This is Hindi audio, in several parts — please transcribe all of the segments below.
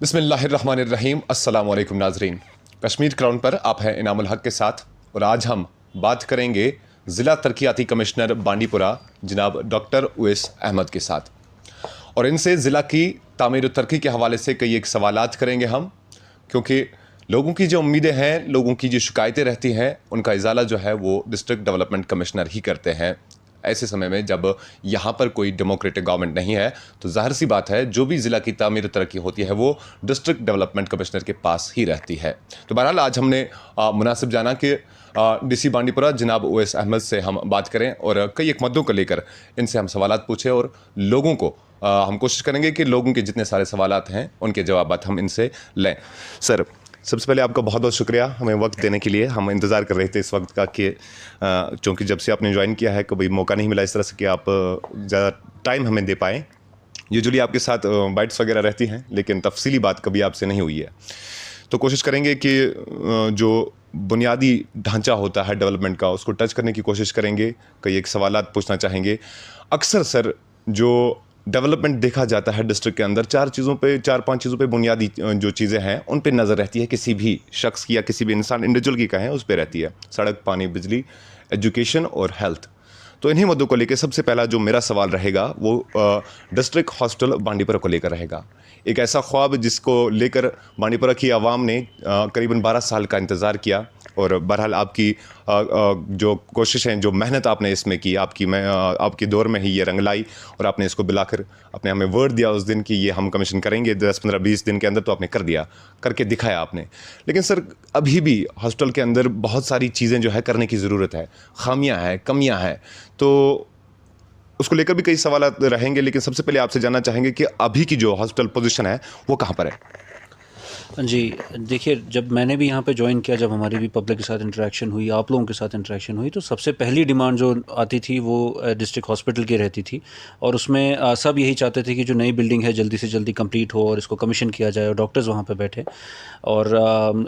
बिस्मिल्लाहिर्रहमानिर्रहीम। अस्सलाम वालेकुम नाजरीन। कश्मीर क्राउन पर आप हैं इनामुल हक के साथ और आज हम बात करेंगे ज़िला तरक्याती कमिश्नर बांडीपुरा जनाब डॉक्टर उवैस अहमद के साथ, और इनसे ज़िला की तामीर और तरक्की के हवाले से कई एक सवालात करेंगे हम, क्योंकि लोगों की जो उम्मीदें हैं, लोगों की जो शिकायतें रहती हैं, उनका इजाला जो है वो डिस्ट्रिक्ट डेवलपमेंट कमिश्नर ही करते हैं। ऐसे समय में जब यहाँ पर कोई डेमोक्रेटिक गवर्नमेंट नहीं है तो जाहिर सी बात है जो भी ज़िला की तामीर और तरक्की होती है वो डिस्ट्रिक्ट डेवलपमेंट कमिश्नर के पास ही रहती है। तो बहरहाल आज हमने मुनासिब जाना कि डीसी बांडीपुरा जनाब उवैस अहमद से हम बात करें और कई एक मुद्दों को लेकर इनसे हम सवालात पूछें और लोगों को हम कोशिश करेंगे कि लोगों के जितने सारे सवालात हैं उनके जवाबात हम इनसे लें। सर, सबसे पहले आपका बहुत बहुत शुक्रिया हमें वक्त देने के लिए। हम इंतज़ार कर रहे थे इस वक्त का कि चूँकि जब से आपने ज्वाइन किया है कभी मौका नहीं मिला इस तरह से कि आप ज़्यादा टाइम हमें दे पाएँ। यूजुअली आपके साथ बाइट्स वगैरह रहती हैं लेकिन तफसीली बात कभी आपसे नहीं हुई है, तो कोशिश करेंगे कि जो बुनियादी ढांचा होता है डेवलपमेंट का उसको टच करने की कोशिश करेंगे। कई एक सवालात पूछना चाहेंगे। अक्सर सर जो डेवलपमेंट देखा जाता है डिस्ट्रिक्ट के अंदर चार पांच चीज़ों पे बुनियादी जो चीज़ें हैं उन पे नज़र रहती है, किसी भी शख्स की या किसी भी इंसान इंडिविजुअल की कहें उस पे रहती है। सड़क, पानी, बिजली, एजुकेशन और हेल्थ। तो इन्हीं मुद्दों को लेकर सबसे पहला जो मेरा सवाल रहेगा वो डिस्ट्रिक्ट हॉस्टल बांडीपुरा को लेकर रहेगा। एक ऐसा ख्वाब जिसको लेकर बांडीपुरा की आवाम ने करीबन 12 साल का इंतज़ार किया और बहरहाल आपकी जो कोशिशें, जो मेहनत आपने इसमें की, आपकी दौर में ही ये रंग लाई और आपने इसको बिलाकर आपने हमें वर्ड दिया उस दिन कि ये हम कमीशन करेंगे 10-15-20 दिन के अंदर, तो आपने कर दिया, करके दिखाया आपने। लेकिन सर अभी भी हॉस्टल के अंदर बहुत सारी चीज़ें जो है करने की ज़रूरत है, खामियां हैं, कमियां हैं, तो उसको लेकर भी कई सवाल रहेंगे। लेकिन सबसे पहले आपसे जानना चाहेंगे कि अभी की जो हॉस्टल पोजीशन है वो कहाँ पर है? जी, देखिए, जब मैंने भी यहाँ पे ज्वाइन किया, जब हमारी भी पब्लिक के साथ इंटरेक्शन हुई, आप लोगों के साथ इंटरेक्शन हुई, तो सबसे पहली डिमांड जो आती थी वो डिस्ट्रिक्ट हॉस्पिटल की रहती थी। और उसमें सब यही चाहते थे कि जो नई बिल्डिंग है जल्दी से जल्दी कंप्लीट हो और इसको कमीशन किया जाए और डॉक्टर्स वहाँ पे बैठे। और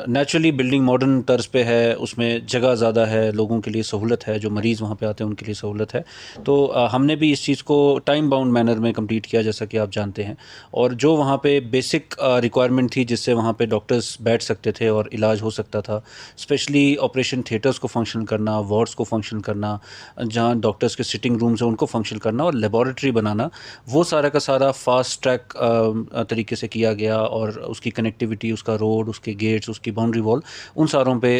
नेचुरली बिल्डिंग मॉडर्न तर्ज पे है, उसमें जगह ज़्यादा है, लोगों के लिए सहूलत है, जो मरीज़ वहाँ पे आते हैं उनके लिए सहूलत है। तो हमने भी इस चीज़ को टाइम बाउंड मैनर में कंप्लीट किया, जैसा कि आप जानते हैं। और जो वहाँ पे बेसिक रिक्वायरमेंट थी जिससे वहाँ पे डॉक्टर्स बैठ सकते थे और इलाज हो सकता था, स्पेशली ऑपरेशन थिएटर्स को फंक्शन करना, वार्ड्स को फंक्शन करना, जहाँ डॉक्टर्स के सिटिंग रूम्स हैं उनको फंक्शन करना और लेबॉरेटरी बनाना, वो सारा का सारा फास्ट ट्रैक तरीके से किया गया। और उसकी कनेक्टिविटी, उसका रोड, उसके गेट्स, उसकी बाउंड्री वॉल, उन सारों पे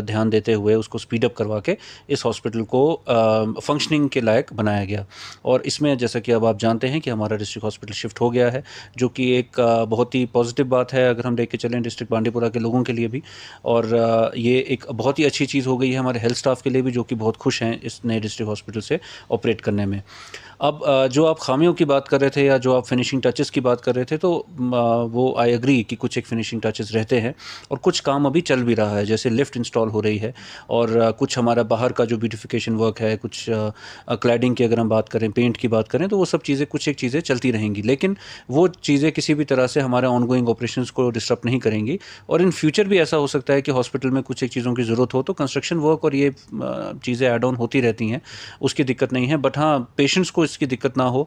ध्यान देते हुए उसको स्पीड अप करवा के इस हॉस्पिटल को फंक्शनिंग के लायक बनाया गया। और इसमें जैसा कि अब आप जानते हैं कि हमारा डिस्ट्रिक्ट हॉस्पिटल शिफ्ट हो गया है, जो कि एक बहुत ही पॉजिटिव बात है अगर हम लेके चलें डिस्ट्रिक्ट बांडीपुरा के लोगों के लिए भी। और ये एक बहुत ही अच्छी चीज़ हो गई है हमारे हेल्थ स्टाफ के लिए भी, जो कि बहुत खुश हैं इस नए डिस्ट्रिक्ट हॉस्पिटल से ऑपरेट करने में। अब जो आप खामियों की बात कर रहे थे या जो आप फिनिशिंग टचेस की बात कर रहे थे, तो वो आई एग्री कि कुछ एक फिनिशिंग टचेस रहते हैं और कुछ काम अभी चल भी रहा है, जैसे लिफ्ट इंस्टॉल हो रही है और कुछ हमारा बाहर का जो ब्यूटिफिकेशन वर्क है, कुछ क्लैडिंग की अगर हम बात करें, पेंट की बात करें, तो वो सब चीज़ें, कुछ एक चीज़ें चलती रहेंगी। लेकिन वो चीज़ें किसी भी तरह से हमारे ऑनगोइंग ऑपरेशंस को डिस्टर्ब नहीं करेंगी। और इन फ्यूचर भी ऐसा हो सकता है कि हॉस्पिटल में कुछ एक चीज़ों की ज़रूरत हो तो कंस्ट्रक्शन वर्क और ये चीज़ें ऐड ऑन होती रहती हैं, उसकी दिक्कत नहीं है। बट हाँ, पेशेंट्स को इसकी दिक्कत ना हो,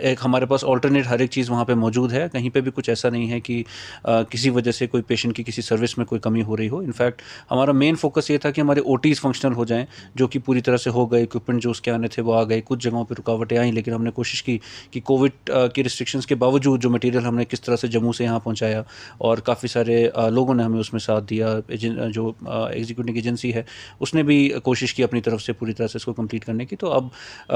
एक हमारे पास ऑल्टरनेट हर एक चीज़ वहाँ पे मौजूद है। कहीं पे भी कुछ ऐसा नहीं है कि किसी वजह से कोई पेशेंट की किसी सर्विस में कोई कमी हो रही हो। इनफैक्ट हमारा मेन फोकस ये था कि हमारे ओटीज़ फंक्शनल हो जाएं, जो कि पूरी तरह से हो गए। इक्विपमेंट जो उसके आने थे वो आ गए, कुछ जगहों पर रुकावटें आई, लेकिन हमने कोशिश की कि कोविड की रिस्ट्रिक्शंस के बावजूद जो मटेरियल हमने किस तरह से जम्मू से यहाँ पहुँचाया, और काफ़ी सारे लोगों ने हमें उसमें साथ दिया। जो एग्जीक्यूटिव एजेंसी है उसने भी कोशिश की अपनी तरफ से पूरी तरह से इसको कंप्लीट करने की। तो अब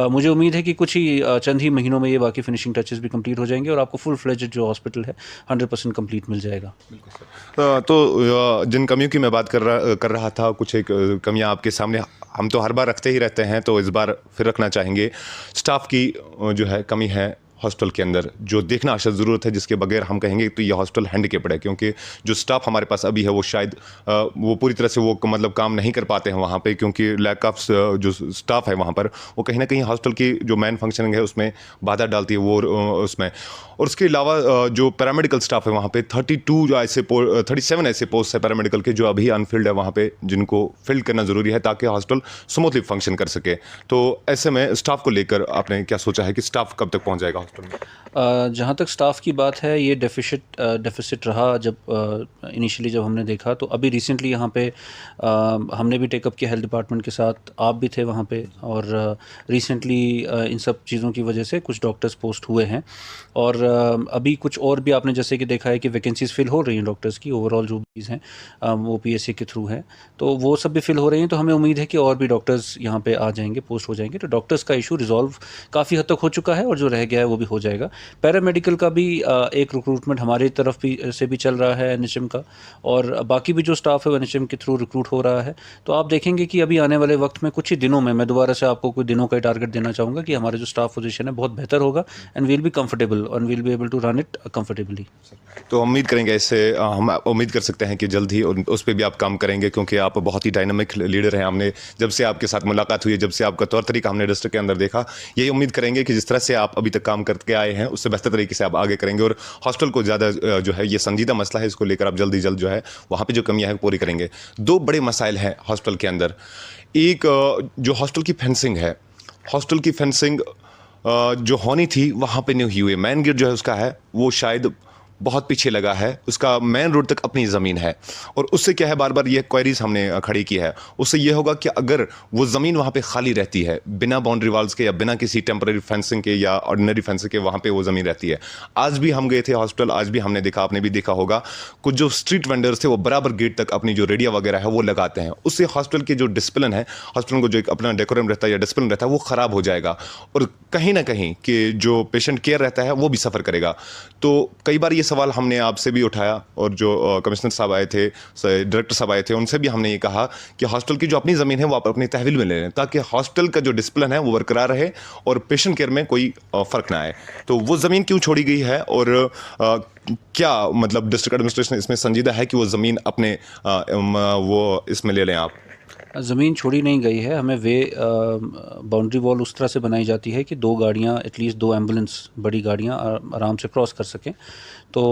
मुझे उम्मीद है कि कुछ ही चंद ही महीनों में ये बाकी फिनिशिंग टचेस भी कंप्लीट हो जाएंगे और आपको फुल फ्लेजेड जो हॉस्पिटल है 100% कंप्लीट मिल जाएगा। बिल्कुल सर। तो जिन कमियों की मैं बात कर रहा था, कुछ एक कमियां आपके सामने हम तो हर बार रखते ही रहते हैं, तो इस बार फिर रखना चाहेंगे। स्टाफ की जो है कमी है हॉस्टल के अंदर, जो देखना अशद ज़रूरत है, जिसके बगैर हम कहेंगे तो ये हॉस्टल हैंडीकेप्ड है, क्योंकि जो स्टाफ हमारे पास अभी है वो शायद वो पूरी तरह से वो मतलब काम नहीं कर पाते हैं वहाँ पे, क्योंकि लैक ऑफ जो स्टाफ है वहाँ पर वो कहीं ना कहीं हॉस्टल की जो मेन फंक्शनिंग है उसमें बाधा डालती है वो उसमें। और उसके अलावा जो पैरामेडिकल स्टाफ है वहाँ पे 37 ऐसे पोस्ट है पैरामेडिकल के जो अभी अनफिल्ड है वहाँ पे, जिनको फिल करना ज़रूरी है ताकि हॉस्टल स्मूथली फंक्शन कर सके। तो ऐसे में स्टाफ को लेकर आपने क्या सोचा है कि स्टाफ कब तक पहुँच जाएगा हॉस्टल में? जहाँ तक स्टाफ की बात है, ये डेफिसिट रहा जब इनिशियली जब हमने देखा, तो अभी रिसेंटली यहाँ पे हमने भी टेकअप किया हेल्थ डिपार्टमेंट के साथ, आप भी थे वहाँ पे, और रिसेंटली इन सब चीज़ों की वजह से कुछ डॉक्टर्स पोस्ट हुए हैं, और अभी कुछ और भी आपने जैसे कि देखा है कि वैकेंसीज़ फिल हो रही हैं डॉक्टर्स की, ओवरऑल जो चीज़ हैं वो पीएससी के थ्रू है, तो वो सब भी फिल हो रही हैं, तो हमें उम्मीद है कि और भी डॉक्टर्स यहाँ पे आ जाएंगे, पोस्ट हो जाएंगे, तो डॉक्टर्स का इशू रिजॉल्व काफ़ी हद तक हो चुका है, और जो रह गया है वो भी हो जाएगा। पैरामेडिकल का भी एक रिक्रूटमेंट हमारी तरफ भी से भी चल रहा है एनएचएम का, और बाकी भी जो स्टाफ है वो एनएचएम के थ्रू रिक्रूट हो रहा है, तो आप देखेंगे कि अभी आने वाले वक्त में कुछ ही दिनों में, मैं दोबारा से आपको कोई दिनों का ही टारगेट देना चाहूँगा कि हमारा जो स्टाफ पोजीशन है बहुत बेहतर होगा, and we'll be comfortable and we'll be able to run it comfortably. तो उम्मीद करेंगे इससे हम उम्मीद कर सकते हैं कि जल्द ही उस पर भी आप काम करेंगे, क्योंकि आप बहुत ही डायनामिक लीडर हैं। हमने जब से आपके साथ मुलाकात हुई है, जब से आपका तौर तरीका हमने डिस्ट्रिक्ट के अंदर देखा, यही उम्मीद करेंगे कि जिस तरह से आप अभी तक काम करके आए हैं उससे बेहतर तरीके से आप आगे करेंगे, और हॉस्टल को ज़्यादा जो है ये संजीदा मसला है, इसको लेकर आप जल्द ही जल्द जो है वहाँ पर जो कमियाँ हैं पूरी करेंगे। दो बड़े मसाइल हैं हॉस्टल के अंदर। एक जो हॉस्टल की फेंसिंग है, हॉस्टल की फेंसिंग जो होनी थी वहाँ पे नहीं हुई है। मेन गेट जो है उसका है वो शायद बहुत पीछे लगा है, उसका मेन रोड तक अपनी ज़मीन है, और उससे क्या है, बार बार ये क्वेरीज हमने खड़ी की है, उससे ये होगा कि अगर वो ज़मीन वहाँ पे खाली रहती है बिना बाउंड्री वॉल्स के या बिना किसी टेम्पररी फेंसिंग के या ऑर्डिनरी फेंसिंग के, वहाँ पे वो ज़मीन रहती है। आज भी हम गए थे हॉस्टल, आज भी हमने देखा, आपने भी देखा होगा, कुछ जो स्ट्रीट वेंडर्स थे वो बराबर गेट तक अपनी जो रेडिया वगैरह है वो लगाते हैं। उससे हॉस्टल की जो डिसिप्लिन है, हॉस्टल को जो एक अपना डेकोरम रहता है या डिसिप्लिन रहता है वो ख़राब हो जाएगा, और कहीं ना कहीं कि जो पेशेंट केयर रहता है वो भी सफ़र करेगा। तो कई बार ये सवाल हमने आपसे भी उठाया, और जो कमिश्नर साहब आए थे, डायरेक्टर साहब आए थे, उनसे भी हमने ये कहा कि हॉस्टल की जो अपनी ज़मीन है वो आप अपनी तहवील में ले लें, ताकि हॉस्टल का जो डिसिप्लिन है वो बरकरार रहे और पेशेंट केयर में कोई फ़र्क ना आए। तो वो ज़मीन क्यों छोड़ी गई है, और क्या मतलब डिस्ट्रिक्ट एडमिनिस्ट्रेशन इसमें संजीदा है कि वो ज़मीन अपने वो इसमें ले लें आप? ज़मीन छोड़ी नहीं गई है, हमें बाउंड्री वॉल उस तरह से बनाई जाती है कि दो गाड़ियाँ, एटलीस्ट दो एम्बुलेंस बड़ी गाड़ियाँ आराम से क्रॉस कर सकें, तो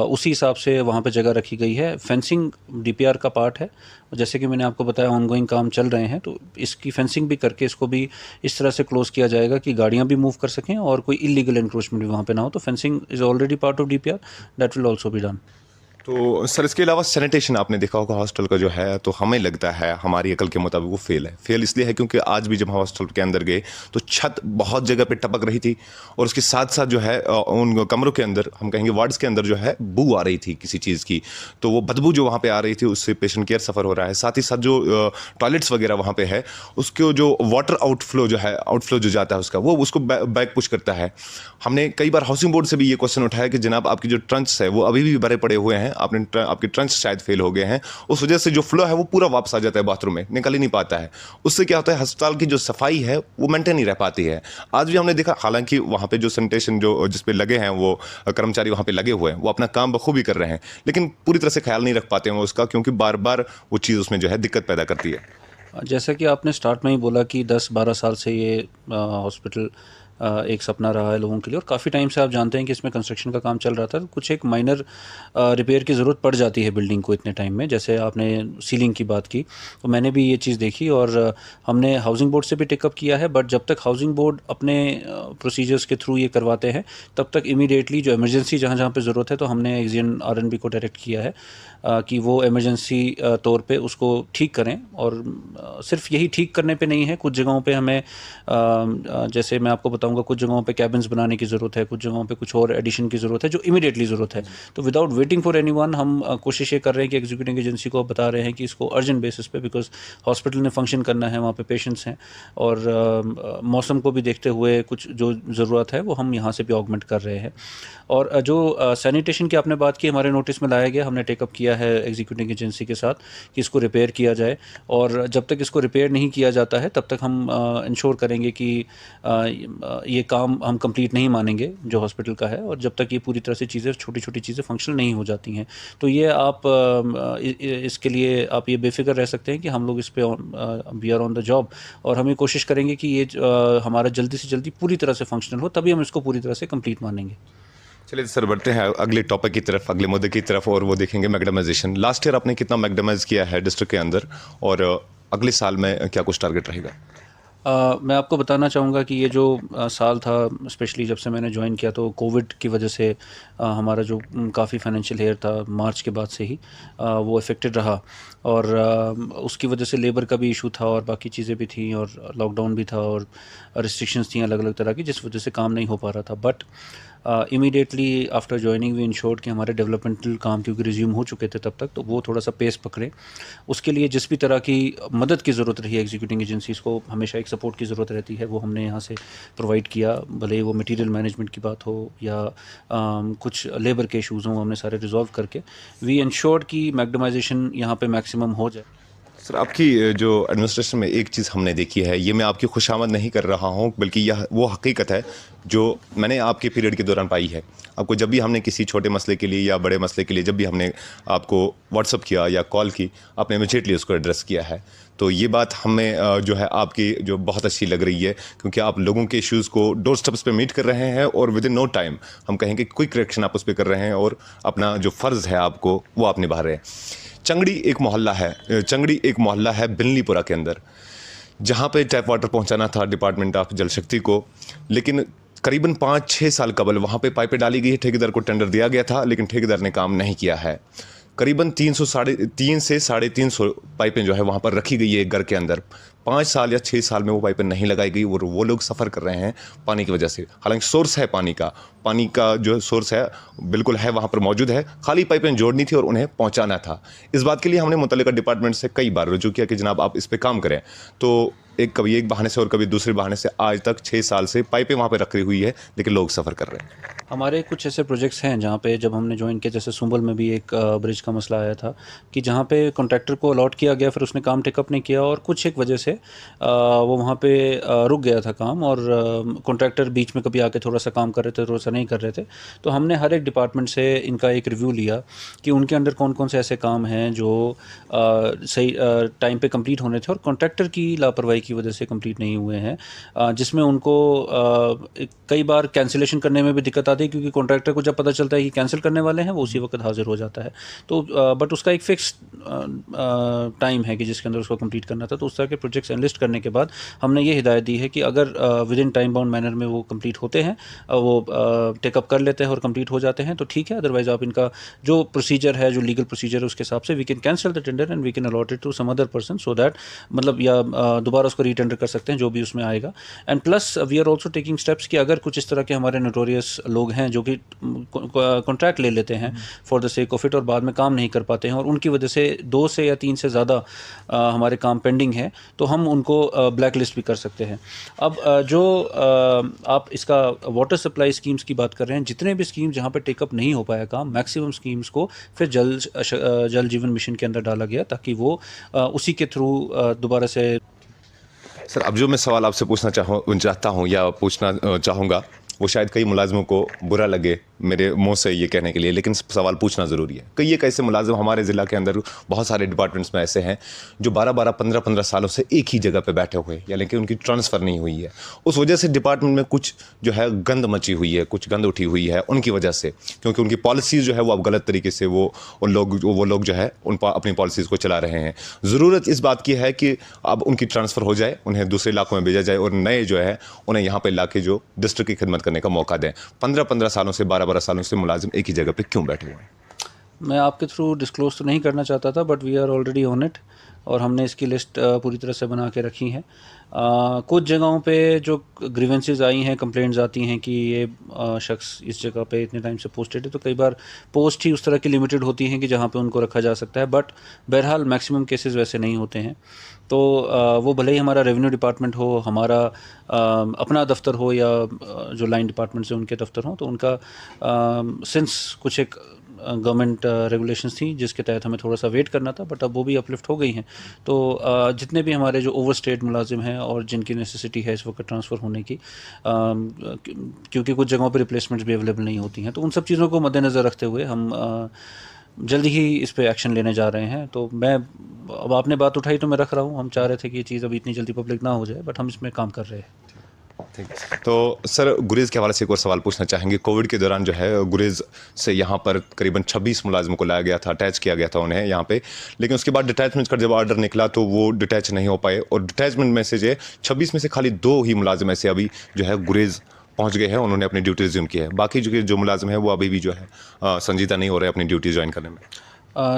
उसी हिसाब से वहाँ पे जगह रखी गई है। फेंसिंग डीपीआर का पार्ट है, जैसे कि मैंने आपको बताया ऑनगोइंग काम चल रहे हैं, तो इसकी फेंसिंग भी करके इसको भी इस तरह से क्लोज़ किया जाएगा कि गाड़ियाँ भी मूव कर सकें और कोई इलीगल इंक्रोचमेंट भी वहाँ पे ना हो। तो fencing is already part of DPR, that will also be done. तो सर इसके अलावा सैनिटेशन आपने देखा होगा हॉस्टल का जो है, तो हमें लगता है हमारी अकल के मुताबिक वो फेल है। फेल इसलिए है क्योंकि आज भी जब हम हॉस्टल के अंदर गए तो छत बहुत जगह पे टपक रही थी, और उसके साथ साथ जो है उन कमरों के अंदर, हम कहेंगे वार्ड्स के अंदर जो है बू आ रही थी किसी चीज़ की, तो वो बदबू जो वहाँ पे आ रही थी उससे पेशेंट केयर सफ़र हो रहा है। साथ ही साथ जो टॉयलेट्स वगैरह वहाँ पे है, उसको जो वाटर आउटफ्लो जो है, आउटफ्लो जो जाता है उसका, वो उसको बैक पुश करता है। हमने कई बार हाउसिंग बोर्ड से भी ये क्वेश्चन उठाया कि जनाब आपकी जो ट्रंच है वो अभी भी भरे पड़े हुए हैं, आपके ट्रंच शायद फेल हो गए हैं, उस वजह से जो फ्लो है वो पूरा वापस आ जाता है बाथरूम में, निकल ही नहीं पाता है। उससे क्या होता है, अस्पताल की जो सफाई है वो मेंटेन नहीं रह पाती है। आज भी हमने देखा, हालांकि वहाँ पे जो सैनिटेशन जो जिस पे लगे हैं वो कर्मचारी वहाँ पे लगे हुए हैं, वो अपना काम बखूबी कर रहे हैं, लेकिन पूरी तरह से ख्याल नहीं रख पाते हैं उसका, क्योंकि बार बार वो चीज़ उसमें जो है दिक्कत पैदा करती है। जैसा कि आपने स्टार्ट में ही बोला कि 10-12 साल से ये हॉस्पिटल एक सपना रहा है लोगों के लिए, और काफ़ी टाइम से आप जानते हैं कि इसमें कंस्ट्रक्शन का काम चल रहा था, तो कुछ एक माइनर रिपेयर की ज़रूरत पड़ जाती है बिल्डिंग को इतने टाइम में। जैसे आपने सीलिंग की बात की, तो मैंने भी ये चीज़ देखी, और हमने हाउसिंग बोर्ड से भी टेकअप किया है, बट जब तक हाउसिंग बोर्ड अपने प्रोसीजर्स के थ्रू ये करवाते हैं, तब तक इमीडिएटली जो इमरजेंसी जहाँ जहाँ पे ज़रूरत है, तो हमने एक्सियन आरएनबी को डायरेक्ट किया है कि वो इमरजेंसी तौर पे उसको ठीक करें। और सिर्फ यही ठीक करने पे नहीं है, कुछ जगहों पे हमें जैसे मैं आपको बताऊंगा, कुछ जगहों पे कैबिन्स बनाने की ज़रूरत है, कुछ जगहों पे कुछ और एडिशन की ज़रूरत है जो इमीडिएटली ज़रूरत है। तो विदाउट वेटिंग फॉर एनीवन हम कोशिश ये कर रहे हैं कि एग्जीक्यूटिव एजेंसी को बता रहे हैं कि इसको अर्जेंट बेसिस पे, बिकॉज हॉस्पिटल ने फंक्शन करना है, वहाँ पे पेशेंट्स हैं, और मौसम को भी देखते हुए कुछ जो ज़रूरत है वो हम यहाँ से भी ऑगमेंट कर रहे हैं। और जो सैनिटेशन की आपने बात की, हमारे नोटिस में लाया गया, हमने टेकअप किया है एग्जीक्यूटिव एजेंसी के साथ कि इसको रिपेयर किया जाए, और जब तक इसको रिपेयर नहीं किया जाता है तब तक हम इंश्योर करेंगे कि ये काम हम कंप्लीट नहीं मानेंगे जो हॉस्पिटल का है, और जब तक ये पूरी तरह से चीज़ें, छोटी छोटी चीज़ें फंक्शनल नहीं हो जाती हैं। तो ये आप इसके लिए आप ये बेफिक्र रह सकते हैं कि हम लोग इस पर we are on the job, और हम ये कोशिश करेंगे कि ये हमारा जल्दी से जल्दी पूरी तरह से फंक्शनल हो, तभी हम इसको पूरी तरह से कंप्लीट मानेंगे। चलिए सर, बढ़ते हैं अगले टॉपिक की तरफ, अगले मुद्दे की तरफ, और वो देखेंगे मैगडमाइजेशन। लास्ट ईयर आपने कितना मैगडमाइज किया है डिस्ट्रिक्ट के अंदर, और अगले साल में क्या कुछ टारगेट रहेगा? मैं आपको बताना चाहूँगा कि ये जो साल था, स्पेशली जब से मैंने ज्वाइन किया, तो कोविड की वजह से हमारा जो काफ़ी फाइनेंशियल ईयर था मार्च के बाद से ही वो इफ़ेक्टेड रहा। और उसकी वजह से लेबर का भी इशू था और बाकी चीज़ें भी थी, और लॉकडाउन भी था और रिस्ट्रिक्शंस थी अलग अलग तरह की, जिस वजह से काम नहीं हो पा रहा था। But immediately after joining we ensured कि हमारे डेवलपमेंटल काम क्योंकि रिज्यूम हो चुके थे तब तक, तो वो थोड़ा सा पेस पकड़े। उसके लिए जिस भी तरह की मदद की ज़रूरत रही है एग्जीक्यूटिंग एजेंसीज़ को, हमेशा एक सपोर्ट की ज़रूरत रहती है, वो हमने यहाँ से प्रोवाइड किया। भले ही वो मटेरियल मैनेजमेंट की बात हो या कुछ लेबर के इशूज़ हों, हमने सारे रिजॉल्व करके वी इंश्योर्ड कि मैक्सिमाइजेशन यहाँ पे मैक्सिमम हो जाए। सर, आपकी जो एडमिनिस्ट्रेशन में एक चीज़ हमने देखी है, ये मैं आपकी खुशामद नहीं कर रहा हूँ, बल्कि यह वो हकीकत है जो मैंने आपके पीरियड के दौरान पाई है। आपको जब भी हमने किसी छोटे मसले के लिए या बड़े मसले के लिए जब भी हमने आपको व्हाट्सअप किया या कॉल की, आपने इमीडिएटली उसको एड्रेस किया है। तो ये बात हमें जो है आपकी जो बहुत अच्छी लग रही है, क्योंकि आप लोगों के इश्यूज़ को डोर स्टेप्स पे मीट कर रहे हैं और विद इन नो टाइम, हम कहेंगे क्विक रिएक्शन आप उस पर कर रहे हैं और अपना जो फ़र्ज़ है आपको वो आप निभा रहे हैं। चंगड़ी एक मोहल्ला है बिल्लीपुरा के अंदर, जहाँ पे टैप वाटर पहुँचाना था डिपार्टमेंट ऑफ जल शक्ति को, लेकिन करीबन 5-6 साल कबल वहाँ पे पाइपें डाली गई है। ठेकेदार को टेंडर दिया गया था, लेकिन ठेकेदार ने काम नहीं किया है। करीबन 3 से 350 पाइपें जो है वहाँ पर रखी गई है एक घर के अंदर। 5 साल या 6 साल में वो पाइपें नहीं लगाई गई और वो लोग सफ़र कर रहे हैं पानी की वजह से। हालांकि सोर्स है पानी का जो सोर्स है बिल्कुल है, वहाँ पर मौजूद है, खाली पाइपें जोड़नी थी और उन्हें पहुँचाना था। इस बात के लिए हमने मुतल्लिका डिपार्टमेंट से कई बार रुजू किया कि जनाब आप इस पर काम करें। तो कभी एक बहाने से और कभी दूसरे बहाने से आज तक 6 साल से पाइपें वहाँ पे रखी हुई है, लेकिन लोग सफ़र कर रहे हैं। हमारे कुछ ऐसे प्रोजेक्ट्स हैं जहाँ पे जब हमने ज्वाइन किया, जैसे सुंबल में भी एक ब्रिज का मसला आया था कि जहाँ पे कॉन्ट्रैक्टर को अलॉट किया गया, फिर उसने काम टेकअप नहीं किया और कुछ एक वजह से वो वहाँ पे रुक गया था काम, और कॉन्ट्रैक्टर बीच में कभी आके थोड़ा सा काम कर रहे थे, थोड़ा सा नहीं कर रहे थे। तो हमने हर एक डिपार्टमेंट से इनका एक रिव्यू लिया कि उनके अंडर कौन कौन से ऐसे काम हैं जो सही टाइम पे कंप्लीट होने थे और कॉन्ट्रैक्टर की लापरवाही की वजह से कंप्लीट नहीं हुए हैं, जिसमें उनको कई बार कैंसिलेशन करने में भी दिक्कत आती है, क्योंकि कॉन्ट्रैक्टर को जब पता चलता है कि कैंसिल करने वाले हैं वो उसी वक्त हाजिर हो जाता है। तो बट उसका एक फिक्स टाइम है कि जिसके अंदर उसको कंप्लीट करना था। तो उस तरह के प्रोजेक्ट्स एनलिस्ट करने के बाद हमने ये हिदायत दी है कि अगर with in time bound manner में वो कंप्लीट होते हैं, वो टेकअप कर लेते हैं और कंप्लीट हो जाते हैं तो ठीक है। अदरवाइज आप इनका जो प्रोसीजर है, जो लीगल प्रोसीजर है, उसके हिसाब से we can cancel the tender and we can allot it to some other person, so that मतलब या दोबारा उसको रीटेंडर कर सकते हैं जो भी उसमें आएगा। And plus we are also taking steps कि अगर कुछ इस तरह के हमारे नोटोरियस लोग हैं जो कि कॉन्ट्रैक्ट ले लेते हैं for the sake of it और बाद में काम नहीं कर पाते हैं और उनकी वजह से 2 से या 3 से ज़्यादा हमारे काम पेंडिंग है, तो हम उनको ब्लैक लिस्ट भी कर सकते हैं। अब जो आप इसका वाटर सप्लाई स्कीम्स की बात कर रहे हैं, जितने भी स्कीम जहाँ पर टेकअप नहीं हो पाया काम, मैक्सिमम स्कीम्स को फिर जल जीवन मिशन के अंदर डाला गया ताकि वो उसी के थ्रू दोबारा से। सर, अब जो मैं सवाल आपसे पूछना चाहता हूँ या पूछना चाहूँगा, वो शायद कई मुलाजिमों को बुरा लगे मेरे मुंह से ये कहने के लिए, लेकिन सवाल पूछना ज़रूरी है। कई एक ऐसे मुलाजिम हमारे ज़िला के अंदर बहुत सारे डिपार्टमेंट्स में ऐसे हैं जो 12-12, 15-15 सालों से एक ही जगह पे बैठे हुए हैं, यानी कि उनकी ट्रांसफ़र नहीं हुई है। उस वजह से डिपार्टमेंट में कुछ जो है गंद मची हुई है, कुछ गंद उठी हुई है उनकी वजह से, क्योंकि उनकी पॉलिसीज़ जो है वो अब गलत तरीके से वो लोग जो है अपनी पॉलिसीज़ को चला रहे हैं। ज़रूरत इस बात की है कि अब उनकी ट्रांसफ़र हो जाए, उन्हें दूसरे इलाकों में भेजा जाए और नए जो है उन्हें यहाँ पर ला के जो डिस्ट्रिक्ट की खिदमत करने का मौका दें। 15-15 सालों से 12-12 सालों से मुलाजिम एक ही जगह पे क्यों बैठे हुए हैं? मैं आपके थ्रू डिस्क्लोज तो नहीं करना चाहता था, but we are already on it और हमने इसकी लिस्ट पूरी तरह से बना के रखी है। कुछ जगहों पे जो ग्रीवेंसेस आई हैं, कंप्लेंट्स आती हैं कि ये शख्स इस जगह पे इतने टाइम से पोस्टेड है, तो कई बार पोस्ट ही उस तरह की लिमिटेड होती हैं कि जहाँ पे उनको रखा जा सकता है, बट बहरहाल मैक्सिमम केसेस वैसे नहीं होते हैं। तो वो भले ही हमारा रेवेन्यू डिपार्टमेंट हो, हमारा अपना दफ्तर हो या जो लाइन डिपार्टमेंट से उनके दफ्तर हों, तो उनका सिंस कुछ एक गवर्नमेंट रेगुलेशंस थी जिसके तहत हमें थोड़ा सा वेट करना था, बट अब वो भी अपलिफ्ट हो गई हैं। तो जितने भी हमारे जो ओवर स्टेट मुलाजिम हैं और जिनकी नेसेसिटी है इस वक्त ट्रांसफ़र होने की, क्योंकि कुछ जगहों पर रिप्लेसमेंट्स भी अवेलेबल नहीं होती हैं, तो उन सब चीज़ों को मद्देनज़र रखते हुए हम जल्दी ही इस पे एक्शन लेने जा रहे हैं। तो मैं अब आपने बात उठाई तो मैं रख रहा हूँ, हम चाह रहे थे कि ये चीज़ अभी इतनी जल्दी पब्लिक ना हो जाए, बट हम इसमें काम कर रहे हैं। ठीक। तो सर, गुरेज़ के हवाले से एक और सवाल पूछना चाहेंगे। कोविड के दौरान जो है गुरेज़ से यहाँ पर करीबन 26 मुलाज़िमों को लाया गया था, अटैच किया गया था उन्हें यहाँ पे, लेकिन उसके बाद डिटैचमेंट का जब ऑर्डर निकला तो वो डिटैच नहीं हो पाए और डिटैचमेंट में से जो 26 में से खाली 2 ही मुलाज़िम ऐसे अभी जो है गुरेज़ पहुँच गए हैं, उन्होंने अपनी ड्यूटी रिज्यूम की है। बाकी जो मुलाज़िम हैं वो अभी भी जो है संजीदा नहीं हो रहे अपनी ड्यूटी ज्वाइन करने में।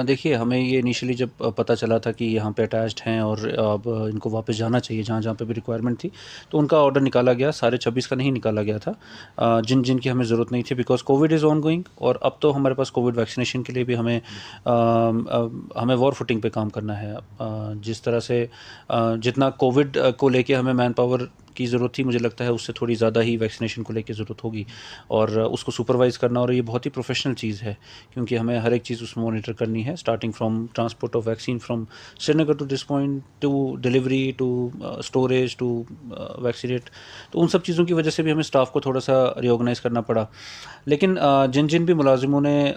देखिए, हमें ये इनिशियली जब पता चला था कि यहाँ पे अटैच्ड हैं और अब इनको वापस जाना चाहिए जहाँ पे भी रिक्वायरमेंट थी, तो उनका ऑर्डर निकाला गया। सारे 26 का नहीं निकाला गया था, जिनकी हमें ज़रूरत नहीं थी, because Covid is on going. और अब तो हमारे पास कोविड वैक्सीनेशन के लिए भी हमें वॉर फुटिंग पे काम करना है। जिस तरह से जितना कोविड को लेके हमें मैन पावर की ज़रूरत थी, मुझे लगता है उससे थोड़ी ज़्यादा ही वैक्सीनेशन को लेके ज़रूरत होगी, और उसको सुपरवाइज़ करना, और ये बहुत ही प्रोफेशनल चीज़ है, क्योंकि हमें हर एक चीज़ उसमें मॉनिटर करनी है, starting from transport of vaccine from Srinagar to this point, to delivery, to storage, to vaccinate. तो उन सब चीज़ों की वजह से भी हमें स्टाफ को थोड़ा सा रिऑर्गेनाइज़ करना पड़ा। लेकिन जिन भी मुलाजिमों ने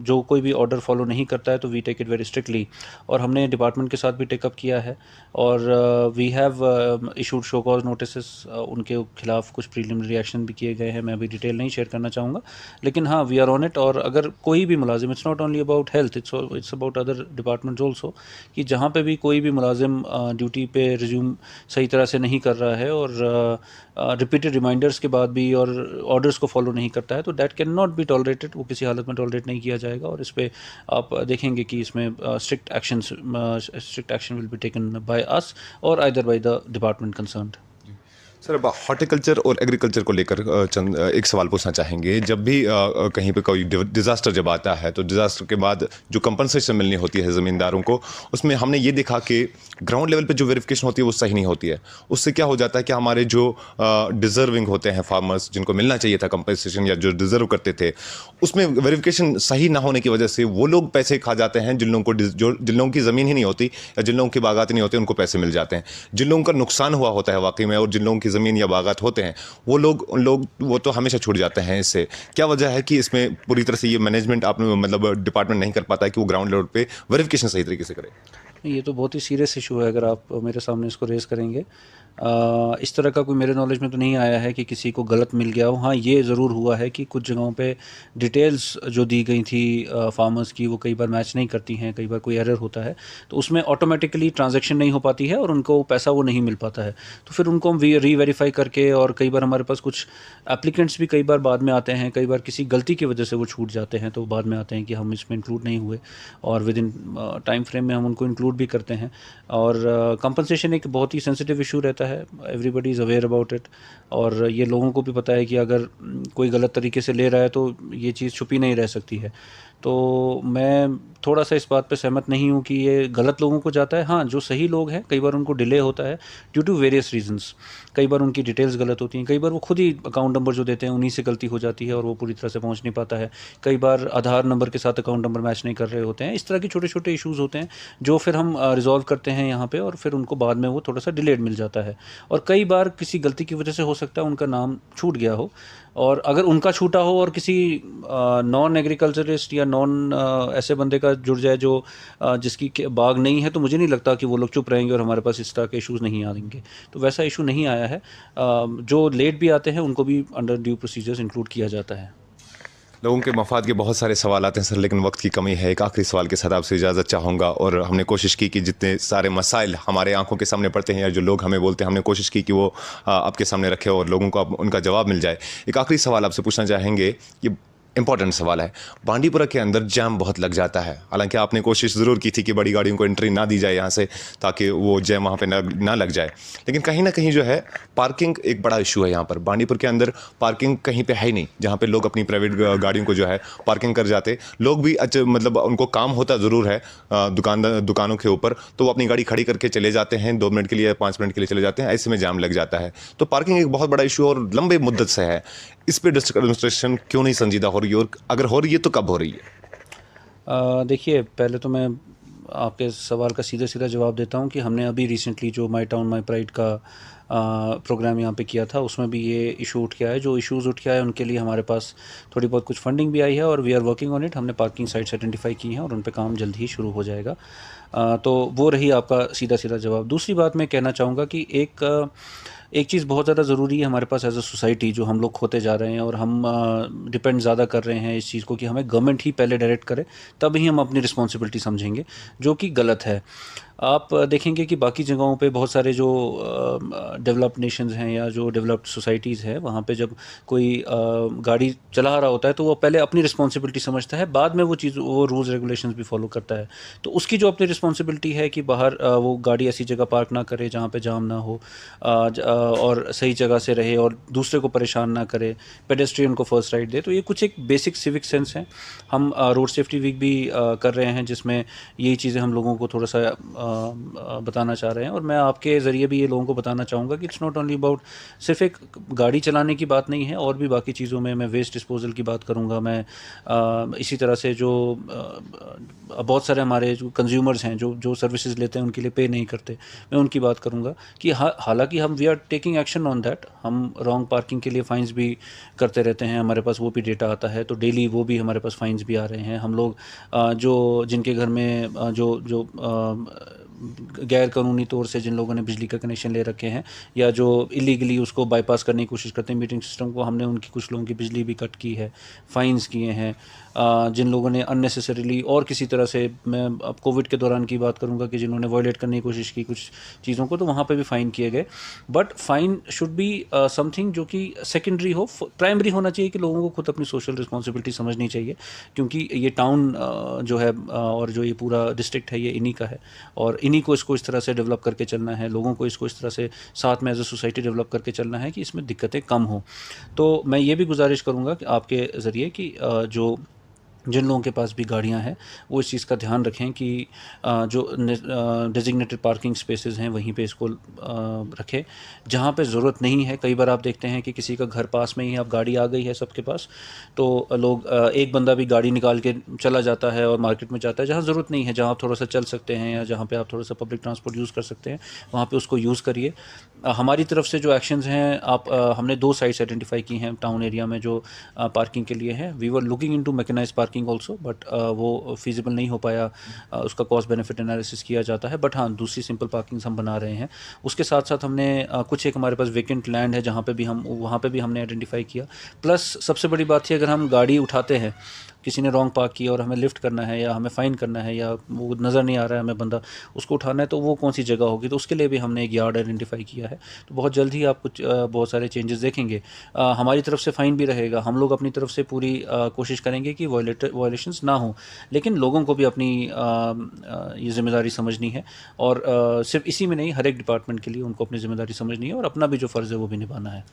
जो कोई भी ऑर्डर फॉलो नहीं करता है, तो we take it very strictly, और हमने डिपार्टमेंट के साथ भी टेकअप किया है, और we have issued show cause notice. उनके खिलाफ कुछ प्रीलिमिनरी एक्शन भी किए गए हैं, मैं अभी डिटेल नहीं शेयर करना चाहूँगा, लेकिन हाँ, वी आर ऑन इट। और अगर कोई भी मुलाजिम, it's not only about health, it's about other departments also, कि जहाँ पे भी कोई भी मुलाजिम ड्यूटी पे रिज्यूम सही तरह से नहीं कर रहा है और रिपीटेड रिमाइंडर्स के बाद भी और ऑर्डर्स को फॉलो नहीं करता है, तो that can not be tolerated. वो किसी हालत में टॉलरेट नहीं किया जाएगा, और इस पर आप देखेंगे कि इसमें strict action will be taken by us और either by the department concerned. Sir, अब हॉर्टिकल्चर और एग्रीकल्चर को लेकर चंद एक सवाल पूछना चाहेंगे। जब भी कहीं पे कोई डिज़ास्टर जब आता है, तो डिज़ास्टर के बाद जो कंपनसेशन मिलनी होती है ज़मींदारों को, उसमें हमने ये देखा कि ग्राउंड लेवल पे जो वेरिफिकेशन होती है वो सही नहीं होती है। उससे क्या हो जाता है कि हमारे जो डिज़र्विंग होते हैं फार्मर्स, जिनको मिलना चाहिए था कंपनसेशन या जो डिज़र्व करते थे, उसमें वेरिफिकेशन सही ना होने की वजह से वो लोग पैसे खा जाते हैं। जिन लोगों की ज़मीन ही नहीं होती या जिन लोगों की बागात नहीं होती, उनको पैसे मिल जाते हैं। जिन लोगों का नुकसान हुआ होता है वाकई में, और जिन लोगों की ज़मीन या बागात होते हैं, वो तो हमेशा छूट जाते हैं। इससे क्या वजह है कि इसमें पूरी तरह से ये मैनेजमेंट आपने मतलब डिपार्टमेंट नहीं कर पाता है कि वो ग्राउंड लेवल पे वेरिफिकेशन सही तरीके से करे? ये तो बहुत ही सीरियस इशू है, अगर आप मेरे सामने इसको रेज़ करेंगे। इस तरह का कोई मेरे नॉलेज में तो नहीं आया है कि किसी को गलत मिल गया हो। हाँ, ये ज़रूर हुआ है कि कुछ जगहों पे डिटेल्स जो दी गई थी फार्मर्स की, वो कई बार मैच नहीं करती हैं, कई बार कोई एरर होता है, तो उसमें ऑटोमेटिकली ट्रांजैक्शन नहीं हो पाती है और उनको पैसा वो नहीं मिल पाता है। तो फिर उनको हम री-वेरीफाई करके, और कई बार हमारे पास कुछ एप्लीकेंट्स भी कई बार बाद में आते हैं, कई बार किसी गलती की वजह से वो छूट जाते हैं, तो बाद में आते हैं कि हम इसमें इंक्लूड नहीं हुए, और विद इन टाइम फ्रेम में हम उनको इंक्लूड भी करते हैं। और कंपनसेशन एक बहुत ही सेंसिटिव इशू रहता है, everybody is aware about it, और ये लोगों को भी पता है कि अगर कोई गलत तरीके से ले रहा है तो ये चीज़ छुपी नहीं रह सकती है। तो मैं थोड़ा सा इस बात पे सहमत नहीं हूँ कि ये गलत लोगों को जाता है। हाँ, जो सही लोग हैं, कई बार उनको डिले होता है ड्यू टू वेरियस रीजंस। कई बार उनकी डिटेल्स गलत होती हैं, कई बार वो खुद ही अकाउंट नंबर जो देते हैं उन्हीं से गलती हो जाती है और वो पूरी तरह से पहुंच नहीं पाता है। कई बार आधार नंबर के साथ अकाउंट नंबर मैच नहीं कर रहे होते हैं। इस तरह के छोटे छोटे इशूज़ होते हैं जो फिर हम रिजॉल्व करते हैं यहाँ पे, और फिर उनको बाद में वो थोड़ा सा डिलेड मिल जाता है। और कई बार किसी गलती की वजह से हो सकता है उनका नाम छूट गया हो, और अगर उनका छूटा हो और किसी नॉन एग्रीकल्चरिस्ट या नॉन ऐसे बंदे का जुड़ जाए जो जिसकी बाग नहीं है, तो मुझे नहीं लगता कि वो लोग चुप रहेंगे और हमारे पास इस तरह के इश्यूज़ नहीं आएंगे। तो वैसा इशू नहीं आया है। जो लेट भी आते हैं उनको भी अंडर ड्यू प्रोसीजर्स इंक्लूड किया जाता है। लोगों के मफाद के बहुत सारे सवाल आते हैं सर, लेकिन वक्त की कमी है। एक आखिरी सवाल के साथ आपसे इजाज़त चाहूँगा। और हमने कोशिश की कि जितने सारे मसाइल हमारे आंखों के सामने पड़ते हैं या जो लोग हमें बोलते हैं, हमने कोशिश की कि वो आपके सामने रखे और लोगों को उनका जवाब मिल जाए। एक आखिरी सवाल आपसे पूछना चाहेंगे, ये इंपॉर्टेंट सवाल है। बांडीपुरा के अंदर जैम बहुत लग जाता है। हालांकि आपने कोशिश ज़रूर की थी कि बड़ी गाड़ियों को एंट्री ना दी जाए यहाँ से, ताकि वो जैम वहाँ पे ना लग जाए, लेकिन कहीं ना कहीं जो है पार्किंग एक बड़ा इशू है यहाँ पर। बांडीपुर के अंदर पार्किंग कहीं पे है ही नहीं, जहाँ पे लोग अपनी प्राइवेट गाड़ियों को जो है पार्किंग कर जाते। लोग भी मतलब उनको काम होता ज़रूर है दुकानों के ऊपर, तो वो अपनी गाड़ी खड़ी करके चले जाते हैं, 2 मिनट के लिए 5 मिनट के लिए चले जाते हैं, ऐसे में जाम लग जाता है। तो पार्किंग एक बहुत बड़ा इशू और लंबे मुद्दत से है। इस पर डिस्ट्रिक्ट एडमिनिस्ट्रेशन क्यों नहीं संजीदा हो रही है, और अगर हो रही है तो कब हो रही है? देखिए, पहले तो मैं आपके सवाल का सीधा सीधा जवाब देता हूँ कि हमने अभी रिसेंटली जो माई टाउन माई प्राइड का प्रोग्राम यहाँ पे किया था, उसमें भी ये इशू उठ के आया। जो इश्यूज़ उठ के आए उनके लिए हमारे पास थोड़ी बहुत कुछ फंडिंग भी आई है और we are working on it. हमने पार्किंग साइट्स आइडेंटिफाई की हैं और उन पे काम जल्द ही शुरू हो जाएगा। तो वो रही आपका सीधा सीधा जवाब। दूसरी बात मैं कहना चाहूँगा कि एक चीज़ बहुत ज़्यादा ज़रूरी है हमारे पास एज अ सोसाइटी, जो हम लोग खोते जा रहे हैं और हम डिपेंड ज़्यादा कर रहे हैं इस चीज़ को कि हमें गवर्नमेंट ही पहले डायरेक्ट करे, तब ही हम अपनी रिस्पॉन्सिबिलिटी समझेंगे, जो कि गलत है। आप देखेंगे कि बाकी जगहों पे बहुत सारे जो डेवलप्ड नेशंस हैं या जो डेवलप्ड सोसाइटीज़ है, वहाँ पे जब कोई गाड़ी चला रहा होता है तो वो पहले अपनी रिस्पॉन्सिबिलिटी समझता है, बाद में वो रूल्स रेगुलेशंस भी फॉलो करता है। तो उसकी जो अपनी रिस्पॉन्सिबिलिटी है कि बाहर वो गाड़ी ऐसी जगह पार्क ना करे जहाँ पे जाम ना हो, और सही जगह से रहे और दूसरे को परेशान ना करे, पेडेस्ट्रियन को फर्स्ट राइट दे। तो ये कुछ एक बेसिक सिविक सेंस है। हम रोड सेफ्टी वीक भी कर रहे हैं, जिसमें यही चीज़ें हम लोगों को थोड़ा सा बताना चाह रहे हैं। और मैं आपके ज़रिए भी ये लोगों को बताना चाहूँगा कि इट्स नॉट ओनली अबाउट सिर्फ एक गाड़ी चलाने की बात नहीं है, और भी बाकी चीज़ों में मैं वेस्ट डिस्पोजल की बात करूँगा। मैं इसी तरह से जो बहुत सारे हमारे जो कंज्यूमर्स हैं जो सर्विसेज लेते हैं उनके लिए पे नहीं करते, मैं उनकी बात करूँगा कि हालांकि हम we are taking action on that. हम रॉन्ग पार्किंग के लिए फ़ाइन्स भी करते रहते हैं, हमारे पास वो भी डेटा आता है, तो डेली वो भी हमारे पास फ़ाइन्स भी आ रहे हैं। हम लोग जो जिनके घर में जो गैर कानूनी तौर से जिन लोगों ने बिजली का कनेक्शन ले रखे हैं या जो इलीगली उसको बाईपास करने की कोशिश करते हैं मीटरिंग सिस्टम को, हमने उनकी कुछ लोगों की बिजली भी कट की है, फ़ाइन्स किए हैं। जिन लोगों ने अननेसेसरीली और किसी तरह से, मैं अब कोविड के दौरान की बात करूंगा कि जिन्होंने वॉयलेट करने की कोशिश की कुछ चीज़ों को, तो वहाँ पे भी फ़ाइन किए गए। But fine should be something जो कि सेकेंडरी हो, प्राइमरी होना चाहिए कि लोगों को खुद अपनी सोशल रिस्पॉन्सिबिलिटी समझनी चाहिए, क्योंकि ये टाउन जो है और जो ये पूरा डिस्ट्रिक्ट है ये इन्हीं का है, और इन्हीं को इसको इस तरह से डेवलप करके चलना है, लोगों को इसको इस तरह से साथ में एज अ सोसाइटी डेवलप करके चलना है कि इसमें दिक्कतें कम हो। तो मैं ये भी गुजारिश करूँगा कि आपके ज़रिए कि जो जिन लोगों के पास भी गाड़ियां हैं वो इस चीज़ का ध्यान रखें कि जो डेजिग्नेटेड पार्किंग स्पेसेस हैं वहीं पे इसको रखें, जहाँ पे ज़रूरत नहीं है। कई बार आप देखते हैं कि किसी का घर पास में ही है, अब गाड़ी आ गई है सबके पास, तो लोग एक बंदा भी गाड़ी निकाल के चला जाता है और मार्केट में जाता है जहाँ ज़रूरत नहीं है, जहाँ आप थोड़ा सा चल सकते हैं या जहाँ पर आप थोड़ा सा पब्लिक ट्रांसपोर्ट यूज़ कर सकते हैं, वहाँ पर उसको यूज़ करिए। हमारी तरफ से जो एक्शंस हैं, हमने 2 साइट्स आइडेंटिफाई की हैं टाउन एरिया में जो पार्किंग के लिए हैं। We were looking into mechanised parking also, but वो फिजिबल नहीं हो पाया, उसका कॉस्ट बेनिफिट एनालिसिस किया जाता है। बट हाँ, दूसरी सिंपल पार्किंग्स हम बना रहे हैं। उसके साथ साथ हमने कुछ एक हमारे पास वेकेंट लैंड है जहाँ पे भी वहाँ पे भी हमने आइडेंटिफाई किया। प्लस सबसे बड़ी बात थी, अगर हम गाड़ी उठाते हैं, किसी ने रॉन्ग पार्क किया और हमें लिफ्ट करना है या हमें फ़ाइन करना है या वो नज़र नहीं आ रहा है हमें बंदा, उसको उठाना है, तो वो कौन सी जगह होगी, तो उसके लिए भी हमने एक यार्ड आइडेंटिफाई किया है। तो बहुत जल्द ही आप कुछ बहुत सारे चेंजेस देखेंगे। हमारी तरफ से फ़ाइन भी रहेगा, हम लोग अपनी तरफ से पूरी कोशिश करेंगे कि वायलेशंस ना हो, लेकिन लोगों को भी अपनी ये जिम्मेदारी समझनी है, और सिर्फ इसी में नहीं, हर एक डिपार्टमेंट के लिए उनको अपनी ज़िम्मेदारी समझनी है और अपना भी जो फ़र्ज़ है वो भी निभाना है।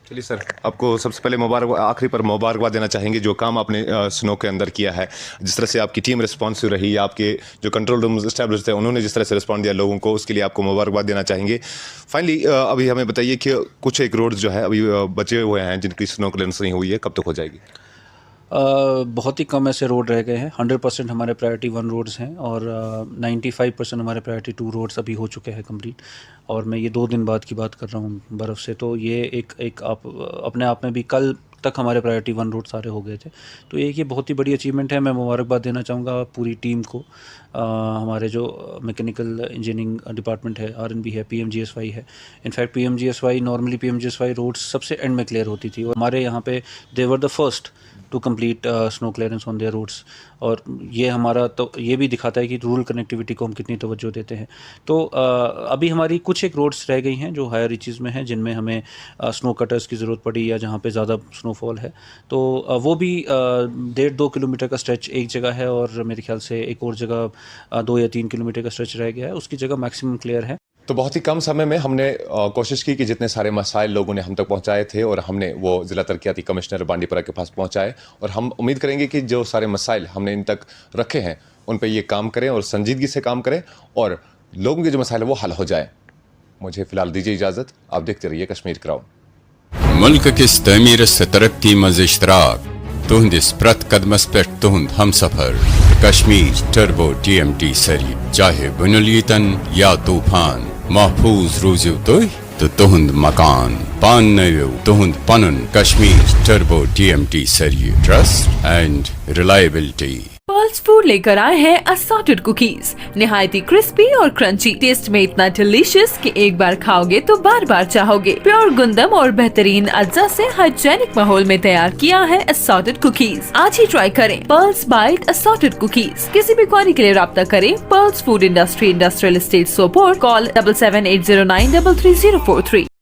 चलिए सर, आपको सबसे पहले आखिरी पर मुबारकबाद देना चाहेंगे जो काम आपने स्नो के अंदर किया है, जिस तरह से आपकी टीम रिस्पॉन्सिव रही, आपके जो कंट्रोल रूम इस्टेब्लिश थे उन्होंने जिस तरह से रिस्पॉन्ड दिया लोगों को, उसके लिए आपको मुबारकबाद देना चाहेंगे। फाइनली अभी हमें बताइए कि कुछ एक रोड जो है अभी बचे हुए हैं जिनकी स्नो क्लियरेंस नहीं हुई है, कब तक हो जाएगी? बहुत ही कम ऐसे रोड रह गए हैं। 100% हमारे प्रायोरिटी 1 रोड्स हैं और 95% हमारे प्रायोरिटी 2 रोड्स अभी हो चुके हैं कंप्लीट। और मैं ये 2 दिन बाद की बात कर रहा हूँ बर्फ़ से, तो ये एक आप अपने आप में भी, कल तक हमारे प्रायोरिटी 1 रोड सारे हो गए थे। तो ये बहुत ही बड़ी अचीवमेंट है। मैं मुबारकबाद देना चाहूँगा पूरी टीम को। हमारे जो मैकेनिकल इंजीनियरिंग डिपार्टमेंट है, RNB है, PMGSY है। In fact PMGSY, normally PMGSY roads सबसे एंड में क्लियर होती थी और हमारे यहाँ पे they were the first to complete snow clearance on their roads. और ये हमारा तो ये भी दिखाता है कि रूरल कनेक्टिविटी को हम कितनी तवज्जो देते हैं। तो अभी हमारी कुछ एक रोड्स रह गई हैं जो हायर रीचेज़ में हैं, जिनमें हमें स्नो कटर्स की ज़रूरत पड़ी या जहाँ पे ज़्यादा स्नोफॉल है। तो वो भी 1.5-2 किलोमीटर का स्ट्रेच एक जगह है, और मेरे ख्याल से एक और जगह 2 या 3 किलोमीटर का स्ट्रेच रह गया है, उसकी जगह मैक्सिमम क्लियर है। तो बहुत ही कम समय में हमने कोशिश की कि जितने सारे मसाइल लोगों ने हम तक पहुंचाए थे और हमने वो ज़िला तरक्याती कमिश्नर बांडीपुरा के पास पहुंचाए, और हम उम्मीद करेंगे कि जो सारे मसाइल हमने इन तक रखे हैं उन पे ये काम करें और संजीदगी से काम करें और लोगों के जो मसाइल है वो हल हो जाए। मुझे फ़िलहाल दीजिए इजाज़त, आप देखते रहिए कश्मीर क्राउन। मुल्क किस तमीर से तरक्की मज इश्तराक तुहंदिस प्रत कदमस पे तुहंद हम सफर कश्मीर टर्बो TMT सरी चाहे बुनुलीतन या तूफान महफूज रूजू तो तो तुहुंद मकान पान नयो तुहुंद पनुन कश्मीर टर्बो TMT सरिये trust and reliability. Pearls food लेकर आए हैं असॉर्टेड कुकीज, निहायती क्रिस्पी और क्रंची, टेस्ट में इतना डिलीशियस कि एक बार खाओगे तो बार बार चाहोगे। प्योर गुंदम और बेहतरीन अज्जा से हाइजेनिक माहौल में तैयार किया है असॉर्टेड कुकीज। आज ही ट्राई करें पर्ल्स बाइट असॉर्टेड कुकीज। किसी भी क्वारी के लिए राब्ता करें pearls food industry, industrial estate Sopore, call 7780933043।